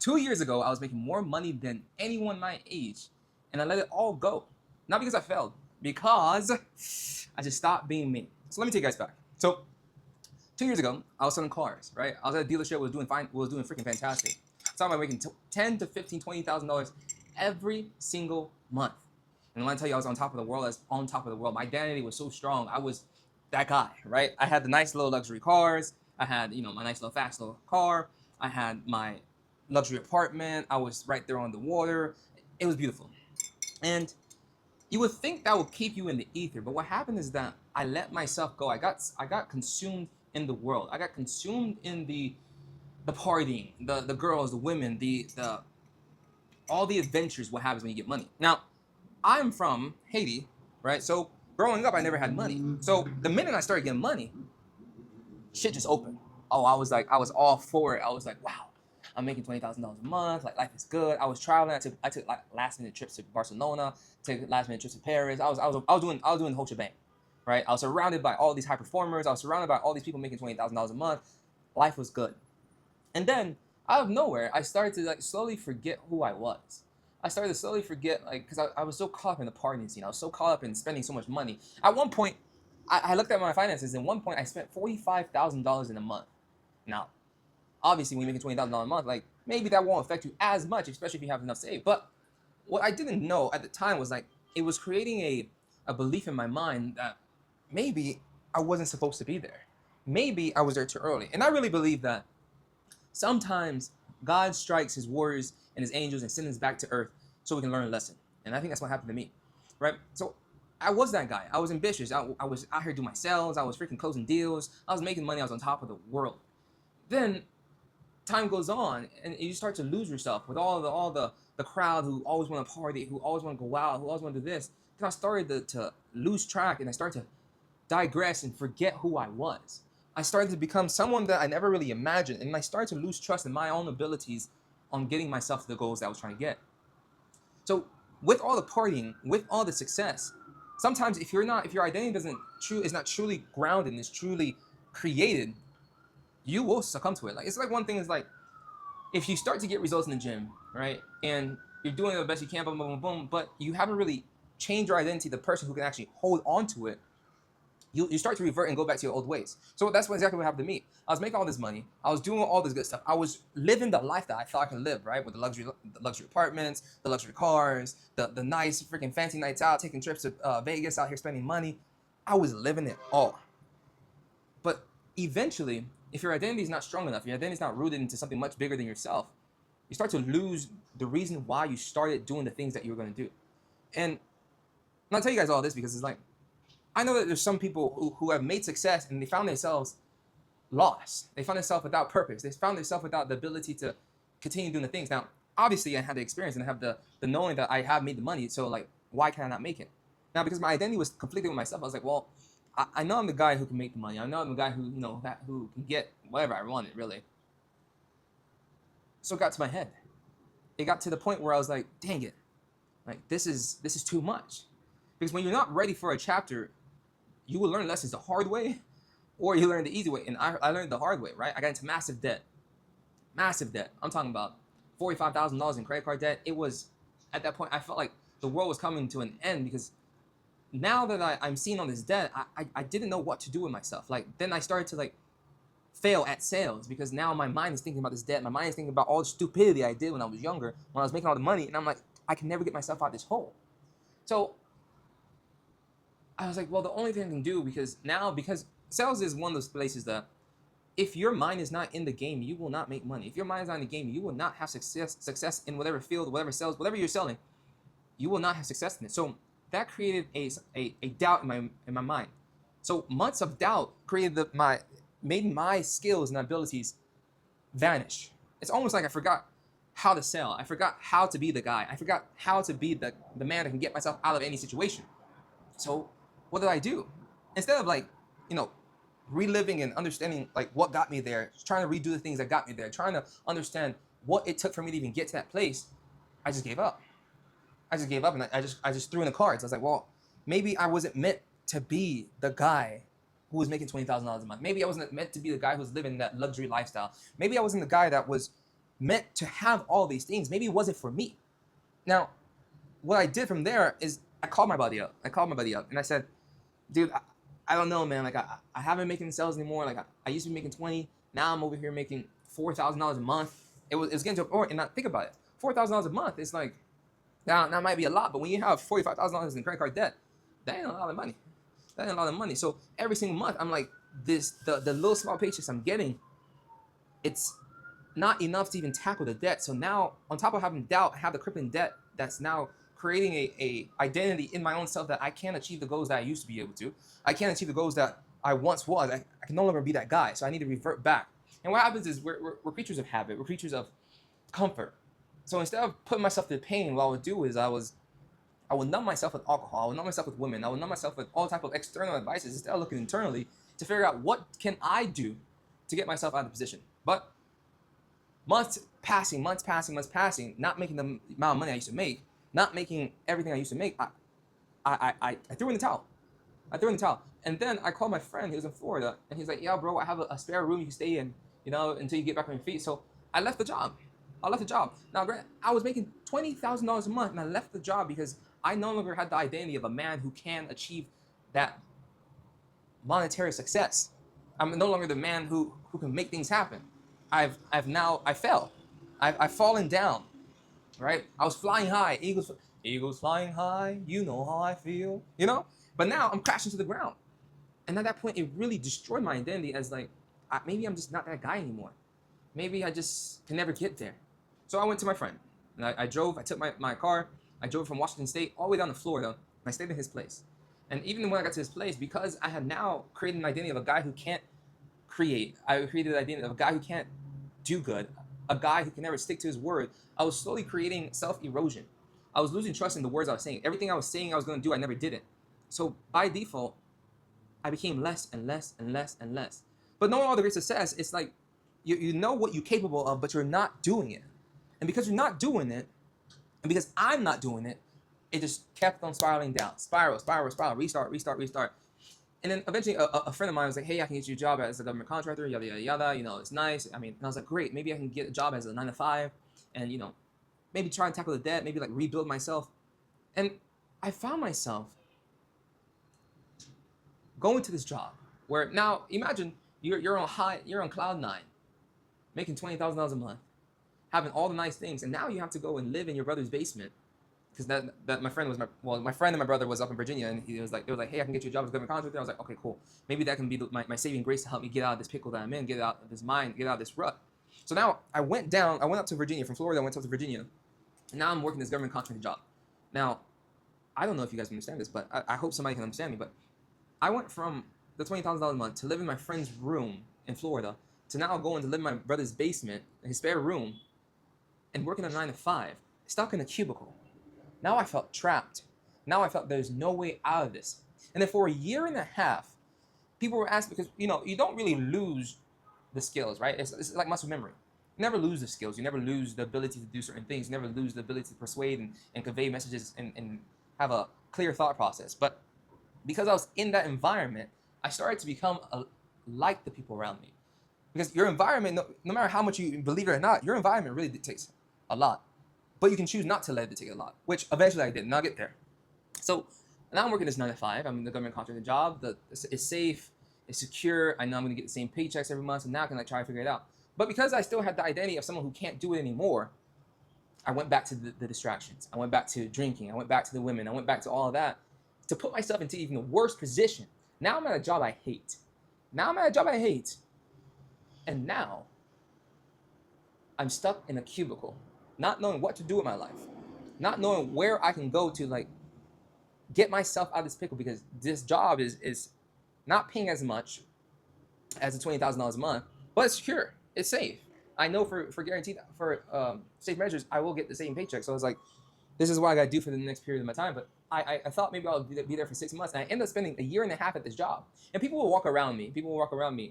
2 years ago, I was making more money than anyone my age, and I let it all go. Not because I failed, because I just stopped being me. So let me take you guys back. So 2 years ago, I was selling cars, right? I was at a dealership, was doing fine, was doing freaking fantastic. So I'm making 10 to 15, $20,000 every single month. And when I tell you I was on top of the world, I was on top of the world. My identity was so strong. I was that guy, right? I had the nice little luxury cars. I had, my nice little fast little car. I had my luxury apartment. I was right there on the water. It was beautiful. And you would think that would keep you in the ether, but what happened is that I let myself go. I got consumed in the world. I got consumed in the partying, the girls, the women, the all the adventures. What happens when you get money? Now, I'm from Haiti, right? So growing up, I never had money. So the minute I started getting money, shit just opened. Oh, I was all for it. I was like, wow, I'm making $20,000 a month. Like, life is good. I was traveling. I took like last minute trips to Barcelona. Took last minute trips to Paris. I was doing the whole shebang, right? I was surrounded by all these high performers. I was surrounded by all these people making $20,000 a month. Life was good. And then out of nowhere, I started to like slowly forget who I was. I started to slowly forget, like, because I was so caught up in the partying scene. I was so caught up in spending so much money. At one point, I looked at my finances, and at one point, I spent $45,000 in a month. Now, obviously, when you're making $20,000 a month, like, maybe that won't affect you as much, especially if you have enough saved. But what I didn't know at the time was, like, it was creating a belief in my mind that maybe I wasn't supposed to be there. Maybe I was there too early. And I really believe that sometimes God strikes his warriors and his angels and sends us back to earth so we can learn a lesson. And I think that's what happened to me, right? So I was that guy. I was ambitious. I was out here doing my sales. I was freaking closing deals. I was making money. I was on top of the world. Then time goes on, and you start to lose yourself with all the crowd who always want to party, who always want to go out, who always want to do this. Then I started to lose track, and I started to digress and forget who I was. I started to become someone that I never really imagined, and I started to lose trust in my own abilities on getting myself to the goals that I was trying to get. So with all the partying, with all the success, sometimes if your identity is not truly grounded and is truly created, you will succumb to it. Like, it's like one thing is like, if you start to get results in the gym, right, and you're doing the best you can, boom, boom, boom, boom, but you haven't really changed your identity, the person who can actually hold on to it, you start to revert and go back to your old ways. So that's exactly what happened to me. I was making all this money. I was doing all this good stuff. I was living the life that I thought I could live, right? With the luxury apartments, the luxury cars, the nice freaking fancy nights out, taking trips to Vegas, out here spending money. I was living it all. But eventually, if your identity is not strong enough, your identity is not rooted into something much bigger than yourself, you start to lose the reason why you started doing the things that you were going to do. And I'll tell you guys all this because it's like, I know that there's some people who have made success and they found themselves lost. They found themselves without purpose. They found themselves without the ability to continue doing the things. Now, obviously, I had the experience and I have the knowing that I have made the money. So, like, why can I not make it? Now, because my identity was conflicted with myself, I was like, well, I know I'm the guy who can make the money. I know I'm the guy who, who can get whatever I wanted, really. So it got to my head. It got to the point where I was like, dang it. Like, this is too much. Because when you're not ready for a chapter, you will learn lessons the hard way, or you learn the easy way. And I learned the hard way, right? I got into massive debt. Massive debt. I'm talking about $45,000 in credit card debt. It was, at that point, I felt like the world was coming to an end because now that I'm seeing all this debt, I didn't know what to do with myself. Like, then I started to, like, fail at sales because now my mind is thinking about this debt. My mind is thinking about all the stupidity I did when I was younger, when I was making all the money. And I'm like, I can never get myself out of this hole. So I was like, well, the only thing I can do, because sales is one of those places that if your mind is not in the game, you will not make money. If your mind is not in the game, you will not have success in whatever field, whatever sales, whatever you're selling, you will not have success in it. So that created a doubt in my mind. So months of doubt made my skills and abilities vanish. It's almost like I forgot how to sell. I forgot how to be the guy. I forgot how to be the man that can get myself out of any situation. So what did I do? Instead of like, reliving and understanding like what got me there, trying to redo the things that got me there, trying to understand what it took for me to even get to that place, I just gave up. And I just threw in the cards. I was like, well, maybe I wasn't meant to be the guy who was making $20,000 a month. Maybe I wasn't meant to be the guy who was living that luxury lifestyle. Maybe I wasn't the guy that was meant to have all these things, maybe it wasn't for me. Now, what I did from there is I called my buddy up. And I said, dude, I don't know, man. Like I haven't making sales anymore. Like I used to be making 20. Now I'm over here making $4,000 a month. It's getting to a point, and now think about it. $4,000 a month. It's like that might be a lot, but when you have $45,000 in credit card debt, that ain't a lot of money. That ain't a lot of money. So every single month, I'm like, the little small paychecks I'm getting, it's not enough to even tackle the debt. So now, on top of having doubt, I have the crippling debt that's now creating a identity in my own self that I can't achieve the goals that I used to be able to. I can't achieve the goals that I once was. I can no longer be that guy. So I need to revert back. And what happens is we're creatures of habit. We're creatures of comfort. So instead of putting myself through pain, what I would do is I would numb myself with alcohol. I would numb myself with women. I would numb myself with all type of external advices instead of looking internally to figure out what can I do to get myself out of the position. But months passing, not making the amount of money I used to make, not making everything I used to make, I threw in the towel. And then I called my friend, he was in Florida, and he's like, yeah, bro, I have a spare room you can stay in, until you get back on your feet. So I left the job. Now, I was making $20,000 a month, and I left the job because I no longer had the identity of a man who can achieve that monetary success. I'm no longer the man who can make things happen. I fell. I've fallen down, right? I was flying high, eagles flying high, you know how I feel, But now I'm crashing to the ground. And at that point, it really destroyed my identity as like, maybe I'm just not that guy anymore. Maybe I just can never get there. So I went to my friend, and I took my car, I drove from Washington State all the way down to Florida, and I stayed in his place. And even when I got to his place, because I had now created an identity of a guy who can't create, I created an identity of a guy who can't do good, a guy who can never stick to his word, I was slowly creating self-erosion. I was losing trust in the words I was saying. Everything I was saying I was going to do, I never did it. So by default, I became less and less and less and less. But knowing all the great success, it's like you know what you're capable of, but you're not doing it. And because you're not doing it, and because I'm not doing it, it just kept on spiraling down. Spiral, restart. And then eventually a friend of mine was like, hey, I can get you a job as a government contractor, yada, yada, yada. It's nice. And I was like, great, maybe I can get a job as a 9-to-5 and, maybe try and tackle the debt, maybe like rebuild myself. And I found myself going to this job where now imagine you're on cloud nine, making $20,000 a month, having all the nice things, and now you have to go and live in your brother's basement because that my friend my friend and my brother was up in Virginia, and they was like, hey, I can get you a job as a government contractor. I was like, okay, cool. Maybe that can be my saving grace to help me get out of this pickle that I'm in, get out of this mind, get out of this rut. So now I went up to Virginia from Florida. I went up to Virginia, and now I'm working this government contractor job. Now, I don't know if you guys understand this, but I hope somebody can understand me. But I went from the $20,000 a month to live in my friend's room in Florida to now going to live in my brother's basement, in his spare room, and working a 9-to-5, stuck in a cubicle. Now I felt trapped. Now I felt there's no way out of this. And then for a year and a half, people were asking, because you don't really lose the skills, right? It's like muscle memory. You never lose the skills. You never lose the ability to do certain things. You never lose the ability to persuade and convey messages and have a clear thought process. But because I was in that environment, I started to become like the people around me. Because your environment, no matter how much you believe it or not, your environment really dictates a lot. But you can choose not to let it dictate a lot, which eventually I did, and I'll get there. So now I'm working this 9-to-5. I'm in the government contractor job. It's safe, it's secure. I know I'm going to get the same paychecks every month, so now I can try to figure it out. But because I still had the identity of someone who can't do it anymore, I went back to the distractions. I went back to drinking. I went back to the women. I went back to all of that to put myself into even a worse position. Now I'm at a job I hate. And now I'm stuck in a cubicle, not knowing what to do with my life, not knowing where I can go to get myself out of this pickle, because this job is not paying as much as the $20,000 a month, but it's secure, it's safe. I know for guaranteed, for safe measures, I will get the same paycheck. So I was like, this is what I got to do for the next period of my time. But I thought maybe I'll be there for 6 months, and I ended up spending a year and a half at this job. And people will walk around me,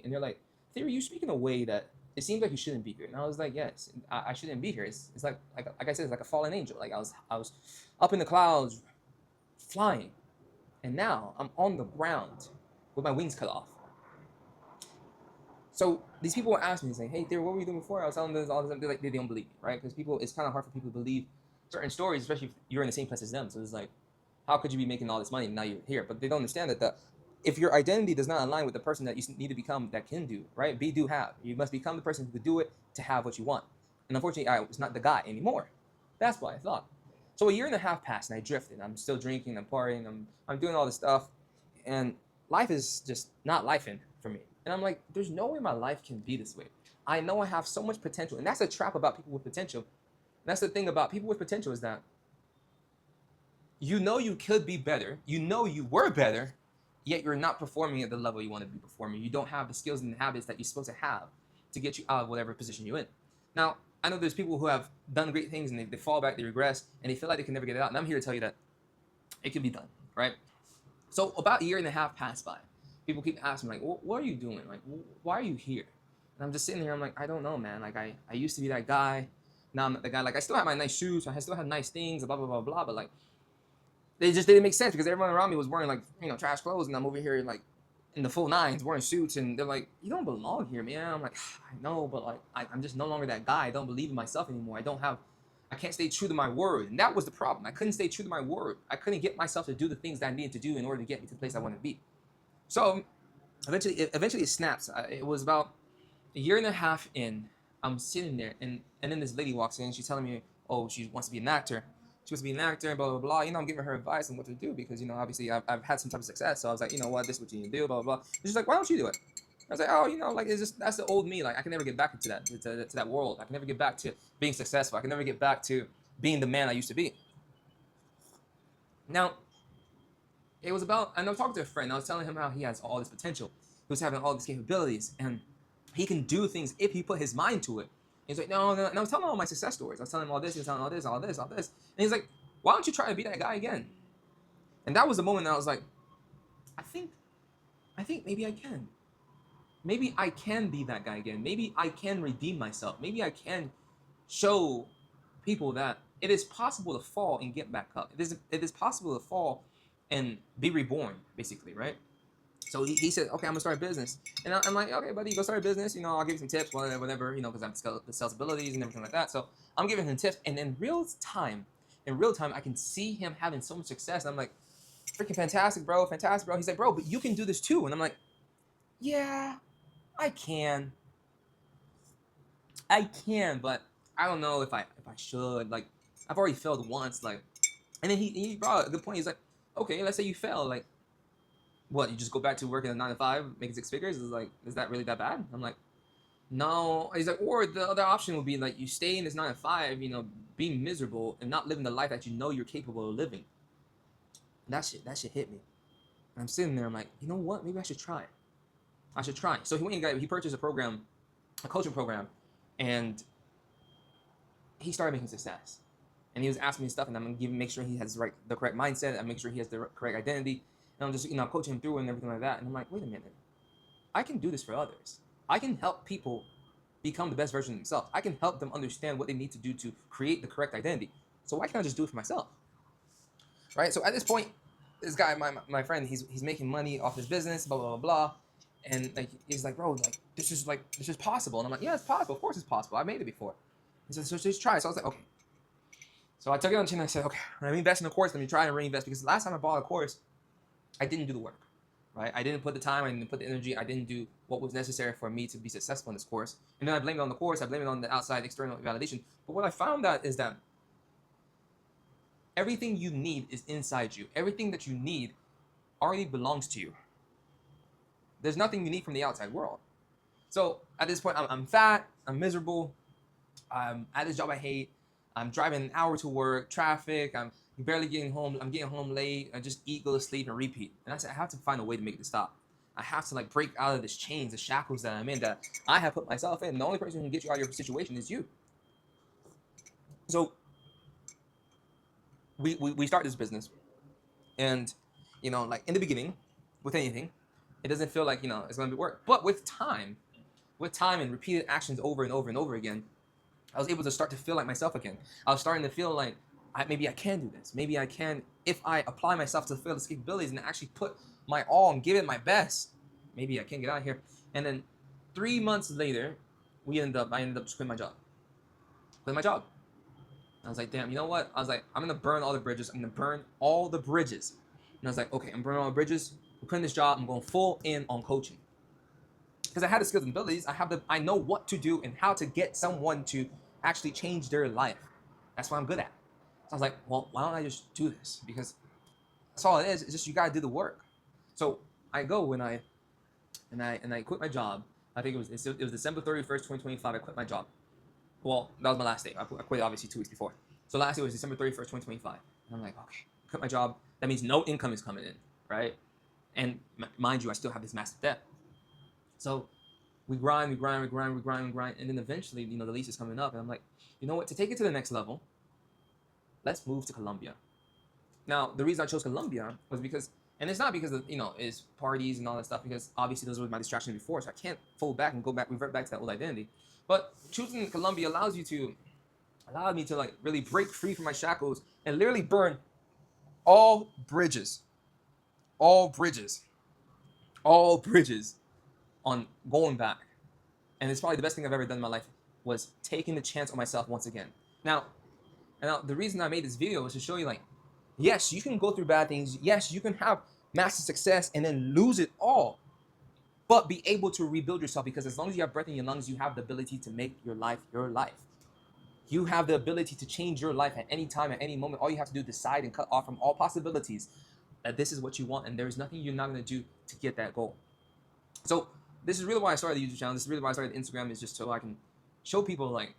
and they're like, Theory, you speak in a way that it seems like you shouldn't be here. And I was like, yes, I shouldn't be here. It's like I said, it's like a fallen angel. Like I was up in the clouds, flying, and now I'm on the ground with my wings cut off. So these people were asking me, saying, "Hey, Theo, what were you doing before?" I was telling them this, all this. They're like, they don't believe me, right? Because people, it's kind of hard for people to believe certain stories, especially if you're in the same place as them. So it's like, how could you be making all this money and now you're here? But they don't understand that if your identity does not align with the person that you need to become, that can do, right? Be, do, have. You must become the person who could do it to have what you want. And unfortunately, I was not the guy anymore. That's what I thought. So a year and a half passed, and I drifted. I'm still drinking, I'm partying, I'm doing all this stuff, and life is just not lifing for me. And I'm like, there's no way my life can be this way. I know I have so much potential, and that's a trap about people with potential. And that's the thing about people with potential, is that you know you could be better, you know you were better, yet you're not performing at the level you want to be performing. You don't have the skills and the habits that you're supposed to have to get you out of whatever position you're in. Now, I know there's people who have done great things and they fall back, they regress, and they feel like they can never get it out. And I'm here to tell you that it can be done, right? So about a year and a half passed by. People keep asking me, like, what are you doing? Like, why are you here? And I'm just sitting here, I'm like, I don't know, man. Like, I used to be that guy. Now I'm not the guy. Like, I still have my nice shoes. I still have nice things, blah, blah, blah, blah. But, like, they just didn't make sense because everyone around me was wearing, like, trash clothes. And I'm over here, like, in the full nines, wearing suits. And they're like, you don't belong here, man. I'm like, I know, but, like, I'm just no longer that guy. I don't believe in myself anymore. I can't stay true to my word. And that was the problem. I couldn't stay true to my word. I couldn't get myself to do the things that I needed to do in order to get me to the place I wanted to be. So eventually it snaps. It was about a year and a half in. I'm sitting there, and then this lady walks in. She's telling me, oh, she wants to be an actor. She wants to be an actor, blah, blah, blah. I'm giving her advice on what to do because, obviously I've had some type of success. So I was like, you know what, this is what you need to do, blah, blah, blah. And she's like, why don't you do it? I was like, oh, like, it's just, that's the old me. Like, I can never get back into that, to that world. I can never get back to being successful. I can never get back to being the man I used to be. Now, it was about, and I was talking to a friend. I was telling him how he has all this potential. He was having all these capabilities, and he can do things if he put his mind to it. He's like, no. And I was telling him all my success stories. I was telling him all this, he was telling all this, all this, all this. And he's like, why don't you try to be that guy again? And that was the moment that I was like, I think maybe I can. Maybe I can be that guy again. Maybe I can redeem myself. Maybe I can show people that it is possible to fall and get back up. It is possible to fall and be reborn, basically, right? So he said, okay, I'm gonna start a business. And I'm like, okay, buddy, go start a business. I'll give you some tips, whatever, because I have the sales abilities and everything like that. So I'm giving him tips. And in real time, I can see him having so much success. And I'm like, freaking fantastic, bro. He's like, bro, but you can do this too. And I'm like, yeah, I can, but I don't know if I should. Like, I've already failed once. Like, and then he brought up a good point. He's like, okay, let's say you fail. Like, what? You just go back to working at 9 to 5, making 6 figures? Is that really that bad? I'm like, no. He's like, or the other option would be like you stay in this 9 to 5, being miserable and not living the life that you know you're capable of living. And that shit hit me. And I'm sitting there. I'm like, you know what? Maybe I should try. So he purchased a coaching program, and he started making success. And he was asking me stuff, and I'm gonna make sure he has the correct mindset. I make sure he has the correct identity, and I'm just I'm coaching him through it and everything like that. And I'm like, wait a minute, I can do this for others. I can help people become the best version of themselves. I can help them understand what they need to do to create the correct identity. So why can't I just do it for myself? Right. So at this point, this guy, my friend, he's making money off his business, blah blah blah blah. And like he's like, bro, like this is possible. And I'm like, yeah, it's possible. Of course it's possible. I made it before. He said, so just try. So I was like, okay. So I took it on the chin and I said, okay, when I invest in a course, let me try and reinvest, because the last time I bought a course, I didn't do the work, right? I didn't put the time, I didn't put the energy, I didn't do what was necessary for me to be successful in this course. And then I blame it on the course, I blame it on the outside external validation. But what I found out is that everything you need is inside you. Everything that you need already belongs to you. There's nothing you need from the outside world. So at this point, I'm fat, I'm miserable, I'm at this job I hate, I'm driving an hour to work, traffic, I'm barely getting home, I'm getting home late, I just eat, go to sleep, and repeat. And I said, I have to find a way to make this stop. I have to break out of this chains, the shackles that I'm in, that I have put myself in. The only person who can get you out of your situation is you. So we start this business, and in the beginning, with anything, it doesn't feel like it's gonna be work. But with time and repeated actions over and over and over again, I was able to start to feel like myself again. I was starting to feel like maybe I can do this. Maybe I can, if I apply myself to fulfill these capabilities and actually put my all and give it my best. Maybe I can get out of here. And then 3 months later, I ended up just quitting my job. Quit my job. I was like, damn, you know what? I was like, I'm gonna burn all the bridges. I'm gonna burn all the bridges. And I was like, okay, I'm burning all the bridges. I'm quitting this job. I'm going full in on coaching because I have the skills and abilities. I know what to do and how to get someone to actually change their life. That's what I'm good at. So I was like, well, why don't I just do this? Because that's all it is. It's just you gotta do the work. So I go and I quit my job. I think it was December 31st, 2025. I quit my job. Well, that was my last day. I quit obviously 2 weeks before. So last day was December 31st, 2025. And I'm like, okay, quit my job. That means no income is coming in, right? And mind you, I still have this massive debt. So we grind, and then eventually, the lease is coming up, and I'm like, you know what? To take it to the next level, let's move to Colombia. Now, the reason I chose Colombia was because, and it's not because of, is parties and all that stuff, because obviously those were my distractions before, so I can't fold back and revert back to that old identity. But choosing Colombia allowed me to like really break free from my shackles and literally burn all bridges, all bridges, all bridges on going back. And it's probably the best thing I've ever done in my life was taking the chance on myself once again. Now, the reason I made this video was to show you, like, yes, you can go through bad things. Yes, you can have massive success and then lose it all. But be able to rebuild yourself, because as long as you have breath in your lungs, you have the ability to make your life your life. You have the ability to change your life at any time, at any moment. All you have to do is decide and cut off from all possibilities that this is what you want, and there is nothing you're not going to do to get that goal. So this is really why I started the YouTube channel. This is really why I started Instagram, is just so I can show people, like,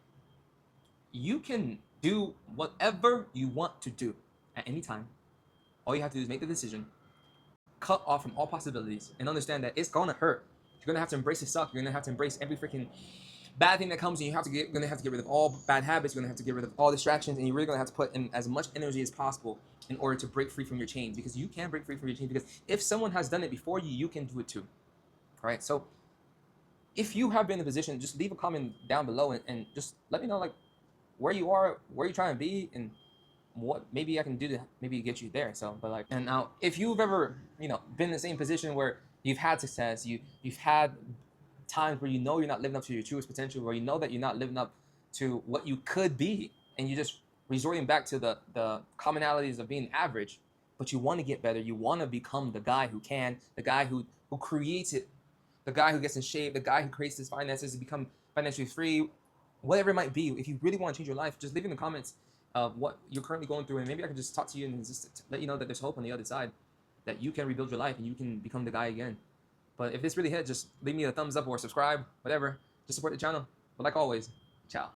you can do whatever you want to do at any time. All you have to do is make the decision, cut off from all possibilities, and understand that it's gonna hurt. You're gonna have to embrace the suck. You're gonna have to embrace every freaking bad thing that comes, and you're gonna have to get rid of all bad habits. You're gonna have to get rid of all distractions, and you're really gonna have to put in as much energy as possible in order to break free from your chains, because you can break free from your chains. Because if someone has done it before you, you can do it too. All right. So if you have been in a position, just leave a comment down below and just let me know, like, where you are, where you're trying to be, and what maybe I can do to maybe get you there. So, but like, and now if you've ever, been in the same position where you've had success, you've had times where you're not living up to your truest potential, where you know that you're not living up to what you could be, and you're just resorting back to the commonalities of being average, but you want to get better, you want to become the guy who can, the guy who creates it, the guy who gets in shape, the guy who creates his finances to become financially free, whatever it might be. If you really want to change your life, just leave in the comments of what you're currently going through, and maybe I can just talk to you and just let you know that there's hope on the other side, that you can rebuild your life and you can become the guy again. But if this really hit, just leave me a thumbs up or subscribe, whatever. Just support the channel. But like always, ciao.